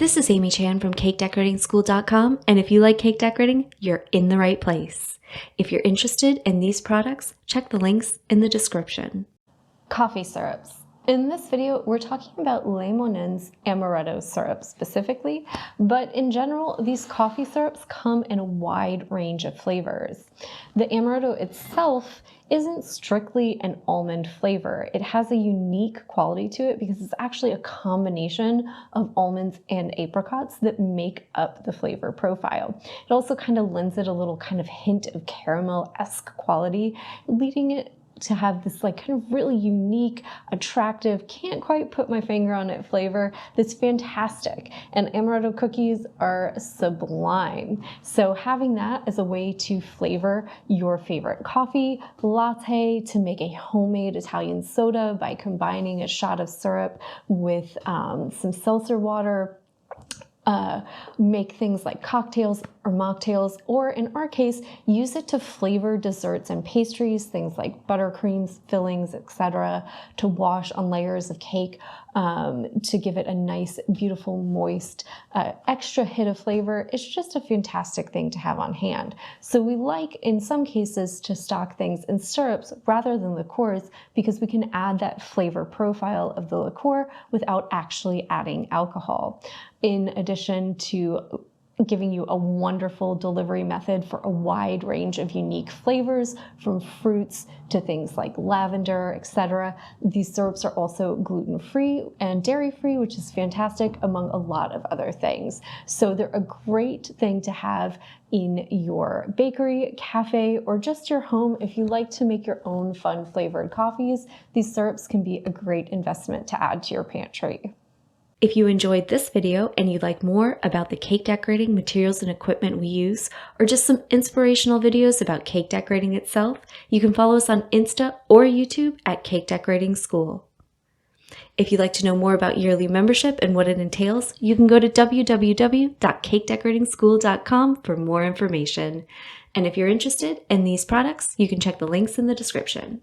This is Amy Chan from CakeDecoratingSchool.com, and if you like cake decorating, you're in the right place. If you're interested in these products, check the links in the description. Coffee syrups. In this video, we're talking about Monin's Amaretto syrup specifically, but in general, these coffee syrups come in a wide range of flavors. The Amaretto itself isn't strictly an almond flavor. It has a unique quality to it because it's actually a combination of almonds and apricots that make up the flavor profile. It also kind of lends it a little kind of hint of caramel-esque quality, leading it to have this like kind of really unique, attractive, can't quite put my finger on it flavor that's fantastic. And Amaretto cookies are sublime. So having that as a way to flavor your favorite coffee, latte, to make a homemade Italian soda by combining a shot of syrup with some seltzer water, make things like cocktails or mocktails, or in our case, use it to flavor desserts and pastries, things like buttercreams, fillings, etc., to wash on layers of cake, to give it a nice, beautiful, moist, extra hit of flavor. It's just a fantastic thing to have on hand. So we like, in some cases, to stock things in syrups rather than liqueurs because we can add that flavor profile of the liqueur without actually adding alcohol. In addition to giving you a wonderful delivery method for a wide range of unique flavors, from fruits to things like lavender, etc. These syrups are also gluten-free and dairy-free, which is fantastic, among a lot of other things. So they're a great thing to have in your bakery, cafe, or just your home. If you like to make your own fun flavored coffees, these syrups can be a great investment to add to your pantry. If you enjoyed this video and you'd like more about the cake decorating materials and equipment we use, or just some inspirational videos about cake decorating itself, you can follow us on Insta or YouTube at Cake Decorating School. If you'd like to know more about yearly membership and what it entails, you can go to www.cakedecoratingschool.com for more information. And if you're interested in these products, you can check the links in the description.